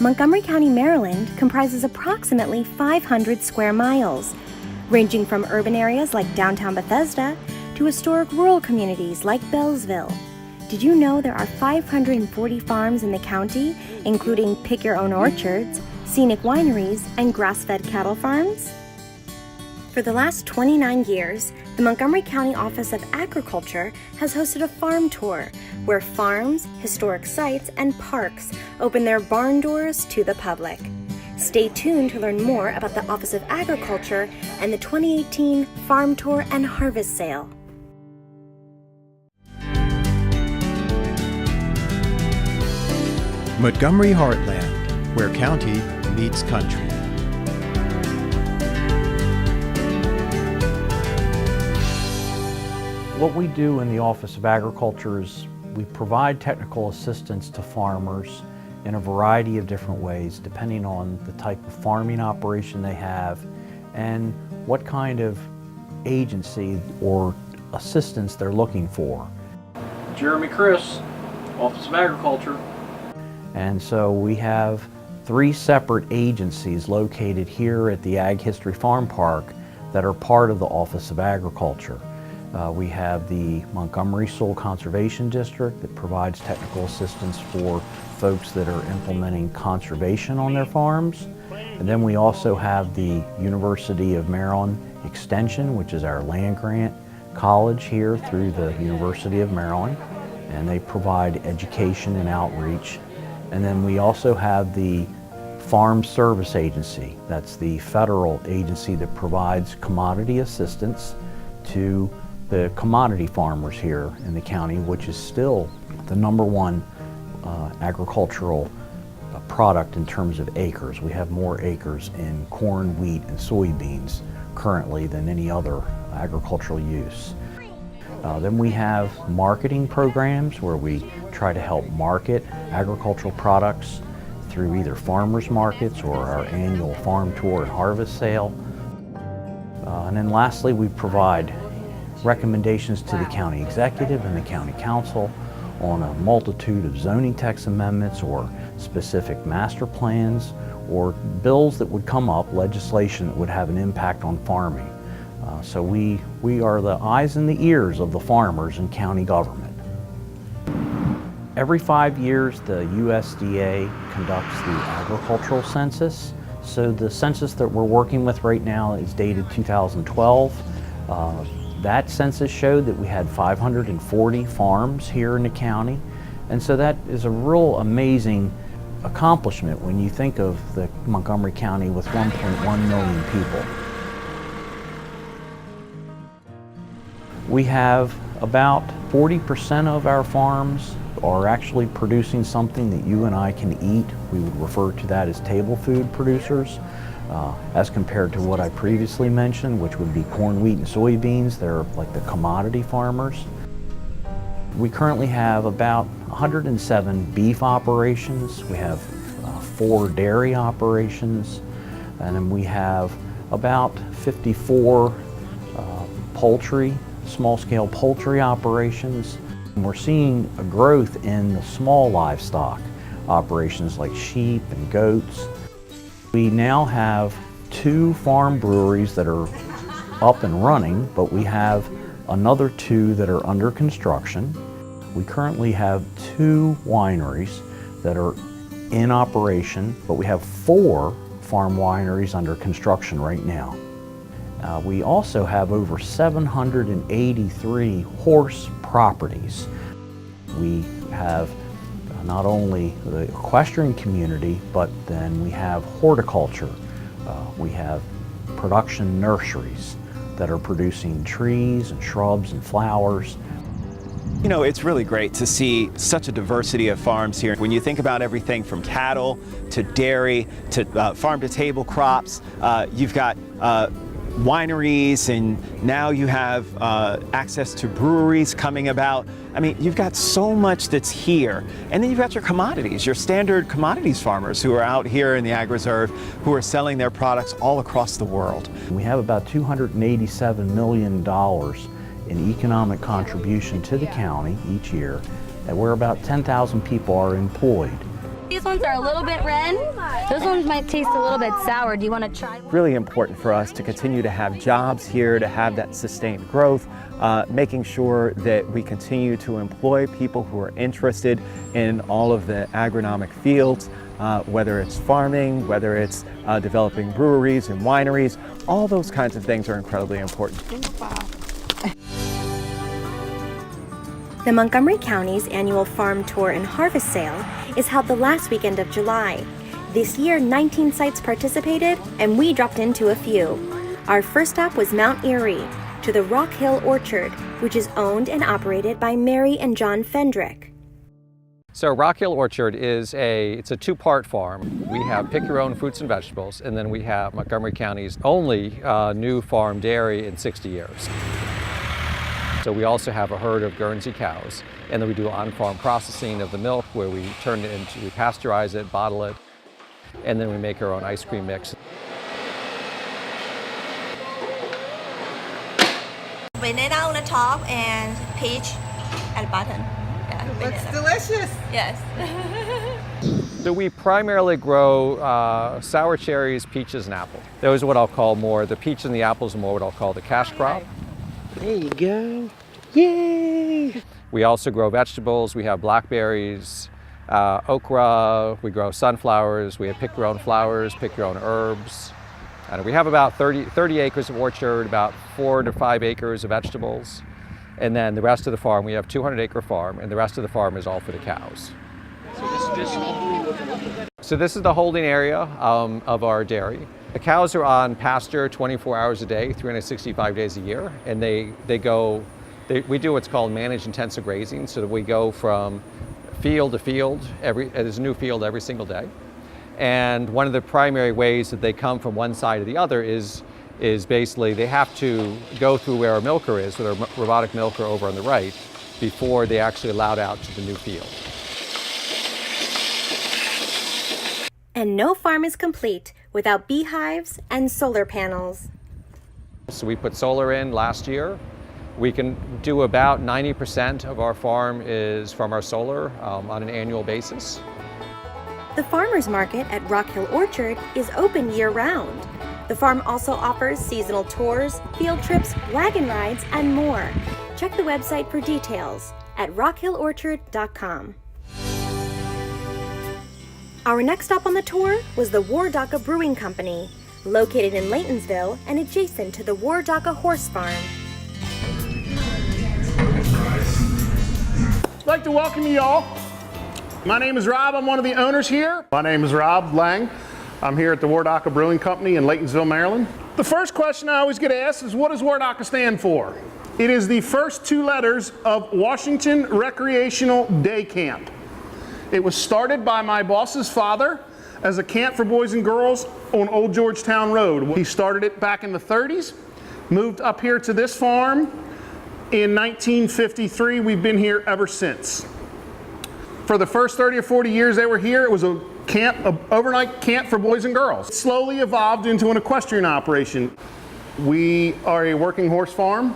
Montgomery County, Maryland comprises approximately 500 square miles, ranging from urban areas like downtown Bethesda to historic rural communities like Bellsville. Did you know there are 540 farms in the county, including pick-your-own orchards, scenic wineries, and grass-fed cattle farms? For the last 29 years, the Montgomery County Office of Agriculture has hosted a farm tour where farms, historic sites, and parks open their barn doors to the public. Stay tuned to learn more about the Office of Agriculture and the 2018 Farm Tour and Harvest Sale. Montgomery Heartland, where county meets country. What we do in the Office of Agriculture is we provide technical assistance to farmers in a variety of different ways, depending on the type of farming operation they have and what kind of agency or assistance they're looking for. Jeremy Chris, Office of Agriculture. And so we have 3 separate agencies located here at the Ag History Farm Park that are part of the Office of Agriculture. We have the Montgomery Soil Conservation District that provides technical assistance for folks that are implementing conservation on their farms. And then we also have the University of Maryland Extension, which is our land-grant college here through the University of Maryland, and they provide education and outreach. And then we also have the Farm Service Agency. That's the federal agency that provides commodity assistance to the commodity farmers here in the county, which is still the #1 agricultural product in terms of acres. We have more acres in corn, wheat, and soybeans currently than any other agricultural use. Then we have marketing programs where we try to help market agricultural products through either farmers markets or our annual farm tour and harvest sale. And then lastly, we provide recommendations to the county executive and the county council on a multitude of zoning text amendments or specific master plans or bills that would come up, legislation that would have an impact on farming. So we are the eyes and the ears of the farmers in county government. Every 5 years, the USDA conducts the agricultural census. So the census that we're working with right now is dated 2012. That census showed that we had 540 farms here in the county. And so that is a real amazing accomplishment when you think of the Montgomery County with 1.1 million people. We have about 40% of our farms are actually producing something that you and I can eat. We would refer to that as table food producers, as compared to what I previously mentioned, which would be corn, wheat, and soybeans. They're like the commodity farmers. We currently have about 107 beef operations. We have 4 dairy operations, and then we have about 54 poultry, small-scale poultry operations. And we're seeing a growth in the small livestock operations like sheep and goats. We now have 2 farm breweries that are up and running, but we have another 2 that are under construction. We currently have 2 wineries that are in operation, but we have 4 farm wineries under construction right now. We also have over 783 horse properties. We have not only the equestrian community, but then we have horticulture. We have production nurseries that are producing trees and shrubs and flowers. You know, it's really great to see such a diversity of farms here. When you think about everything from cattle to dairy to farm-to-table crops, you've got wineries, and now you have access to breweries coming about. I mean, you've got so much that's here. And then you've got your commodities, your standard commodities farmers who are out here in the Ag Reserve who are selling their products all across the world. We have about $287 million in economic contribution to the county each year, and where about 10,000 people are employed. These ones are a little bit red. Those ones might taste a little bit sour. Do you want to try one? Really important for us to continue to have jobs here, to have that sustained growth, making sure that we continue to employ people who are interested in all of the agronomic fields, whether it's farming, whether it's developing breweries and wineries. All those kinds of things are incredibly important. The Montgomery County's annual Farm Tour and Harvest Sale is held the last weekend of July. This year, 19 sites participated, and we dropped into a few. Our first stop was Mount Erie, to the Rock Hill Orchard, which is owned and operated by Mary and John Fendrick. So Rock Hill Orchard is it's a two-part farm. We have pick your own fruits and vegetables, and then we have Montgomery County's only new farm dairy in 60 years. So we also have a herd of Guernsey cows, and then we do on-farm processing of the milk where we pasteurize it, bottle it, and then we make our own ice cream mix. Banana on the top and peach at the bottom. Yeah, looks delicious. Yes. So we primarily grow sour cherries, peaches, and apple. Those are what I'll call more, the peach and the apples are more what I'll call the cash crop. There you go. Yay! We also grow vegetables. We have blackberries, okra, we grow sunflowers, we have pick your own flowers, pick your own herbs. And we have about 30 acres of orchard, about 4 to 5 acres of vegetables. And then the rest of the farm, we have 200-acre farm, and the rest of the farm is all for the cows. So this is the holding area of our dairy. The cows are on pasture 24 hours a day, 365 days a year, and we do what's called managed intensive grazing, so that we go from field to field, there's a new field every single day. And one of the primary ways that they come from one side to the other is basically they have to go through where our milker is, with our robotic milker over on the right, before they actually allowed out to the new field. And no farm is complete without beehives and solar panels. So we put solar in last year. We can do about 90% of our farm is from our solar on an annual basis. The farmers market at Rock Hill Orchard is open year-round. The farm also offers seasonal tours, field trips, wagon rides, and more. Check the website for details at rockhillorchard.com. Our next stop on the tour was the Dawah Brewing Company, located in Laytonsville and adjacent to the Dawah Horse Farm. I'd like to welcome you all. My name is Rob. I'm one of the owners here. My name is Rob Lang. I'm here at the Dawah Brewing Company in Laytonsville, Maryland. The first question I always get asked is, what does Dawah stand for? It is the first 2 letters of Washington Recreational Day Camp. It was started by my boss's father as a camp for boys and girls on Old Georgetown Road. He started it back in the 30s, moved up here to this farm in 1953. We've been here ever since. For the first 30 or 40 years they were here, it was an overnight camp for boys and girls. It slowly evolved into an equestrian operation. We are a working horse farm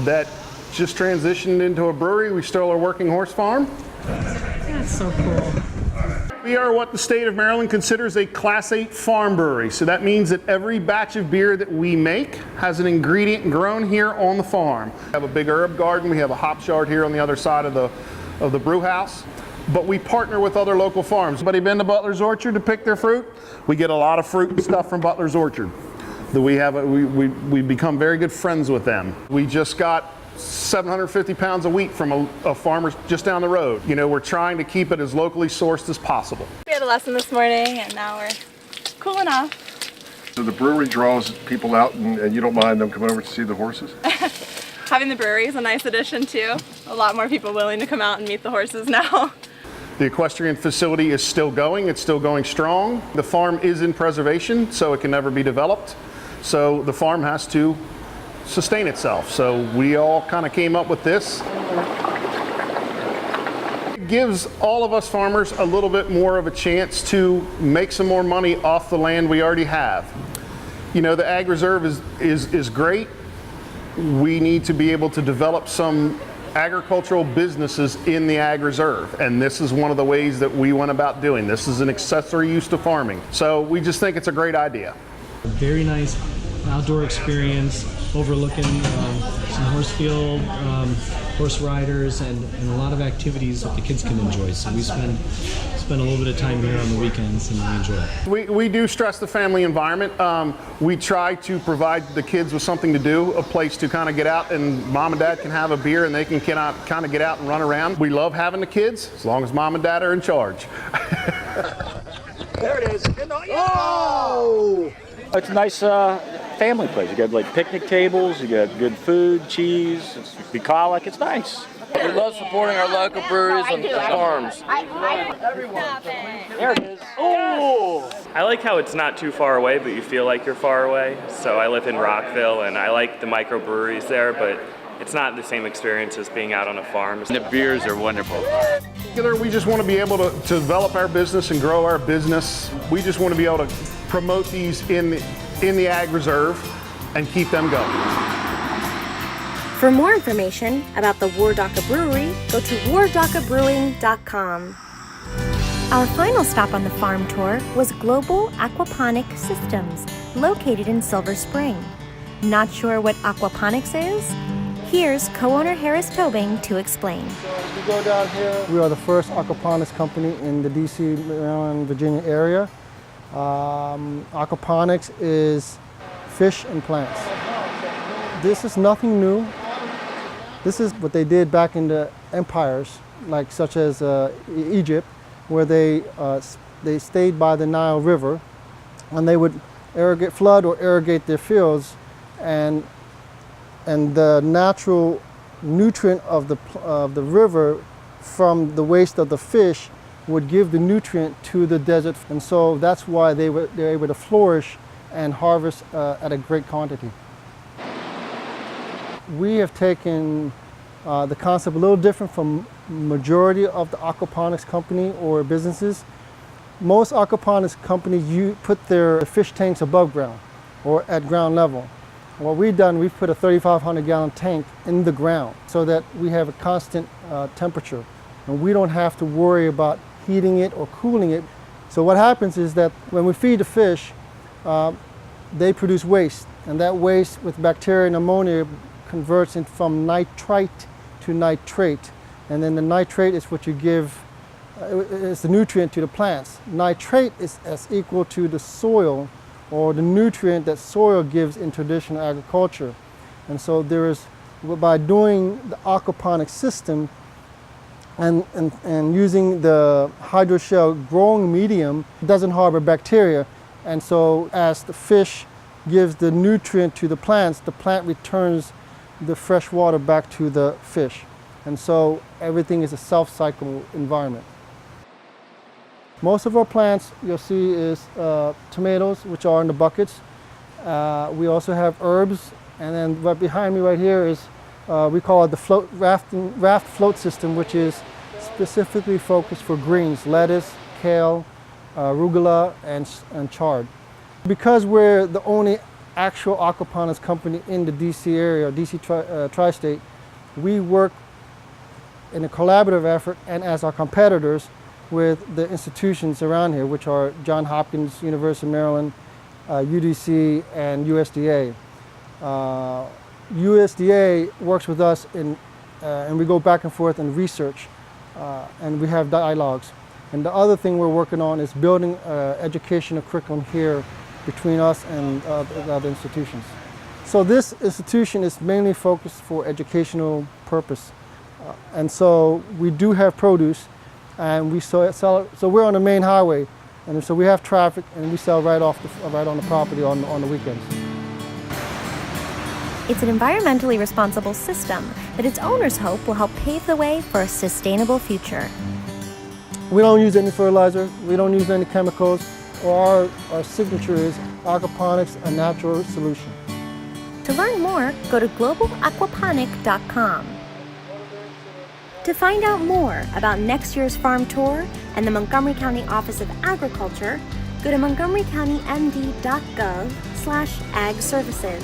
that just transitioned into a brewery. We still are a working horse farm. That's so cool. We are what the state of Maryland considers a Class 8 farm brewery. So that means that every batch of beer that we make has an ingredient grown here on the farm. We have a big herb garden. We have a hops yard here on the other side of the brew house. But we partner with other local farms. Anybody been to Butler's Orchard to pick their fruit? We get a lot of fruit and stuff from Butler's Orchard. We become very good friends with them. We just got 750 pounds of wheat from a farmer just down the road. You know, we're trying to keep it as locally sourced as possible. We had a lesson this morning and now we're cooling off. So the brewery draws people out and you don't mind them coming over to see the horses? Having the brewery is a nice addition too. A lot more people willing to come out and meet the horses now. The equestrian facility is still going. It's still going strong. The farm is in preservation, so it can never be developed. So the farm has to sustain itself. So we all kind of came up with this. It gives all of us farmers a little bit more of a chance to make some more money off the land we already have. You know, the Ag Reserve is great. We need to be able to develop some agricultural businesses in the ag reserve, and this is one of the ways that we went about doing this. Is an accessory use to farming. So we just think it's a great idea. A very nice outdoor experience overlooking some horse field, horse riders, and a lot of activities that the kids can enjoy. So we spend a little bit of time here on the weekends and we enjoy it. We do stress the family environment. We try to provide the kids with something to do, a place to kind of get out, and mom and dad can have a beer and they can kind of get out and run around. We love having the kids as long as mom and dad are in charge. There it is. Oh! It's a nice family place. You got like picnic tables, you got good food, cheese, it's bucolic, it's nice. We love supporting our local breweries and farms. There it is. Oh! I like how it's not too far away, but you feel like you're far away. So I live in Rockville, and I like the microbreweries there, but it's not the same experience as being out on a farm. The beers are wonderful. We just want to be able to develop our business and grow our business. We just want to be able to promote these in the ag reserve and keep them going. For more information about the Dawah Brewery, go to wardakabrewing.com. Our final stop on the farm tour was Global Aquaponic Systems, located in Silver Spring. Not sure what aquaponics is? Here's co-owner Harris Tobing to explain. We go down here. We are the first aquaponics company in the DC, Maryland, Virginia area. Aquaponics is fish and plants. This is nothing new. This is what they did back in the empires, like such as Egypt, where they stayed by the Nile River, and they would flood or irrigate their fields, and the natural nutrient of the river from the waste of the fish would give the nutrient to the desert, and so that's why they're able to flourish and harvest at a great quantity. We have taken the concept a little different from majority of the aquaponics company or businesses. Most aquaponics companies put their fish tanks above ground or at ground level. What we've done, we've put a 3,500 gallon tank in the ground so that we have a constant temperature, and we don't have to worry about heating it or cooling it. So what happens is that when we feed the fish, they produce waste, and that waste with bacteria and ammonia converts it from nitrite to nitrate, and then the nitrate is what you give, it's the nutrient to the plants. Nitrate is as equal to the soil, or the nutrient that soil gives in traditional agriculture. And so by doing the aquaponic system and using the hydroshell growing medium, it doesn't harbor bacteria. And so as the fish gives the nutrient to the plant returns the fresh water back to the fish. And so everything is a self-cycle environment. Most of our plants you'll see is tomatoes, which are in the buckets. We also have herbs, and then right behind me right here is, we call it the raft float system, which is specifically focused for greens, lettuce, kale, arugula, and chard. Because we're the only actual aquaponics company in the DC area, DC tri-state, we work in a collaborative effort and as our competitors with the institutions around here, which are Johns Hopkins, University of Maryland, UDC, and USDA. USDA works with us and we go back and forth in research, and we have dialogues. And the other thing we're working on is building educational curriculum here between us and other institutions. So this institution is mainly focused for educational purpose. And so we do have produce, and we sell it. So we're on the main highway, and so we have traffic, and we sell right on the property on the weekends. It's an environmentally responsible system that its owners hope will help pave the way for a sustainable future. We don't use any fertilizer, we don't use any chemicals, or our signature is aquaponics, a natural solution. To learn more, go to globalaquaponic.com. To find out more about next year's farm tour and the Montgomery County Office of Agriculture, go to montgomerycountymd.gov/ag services.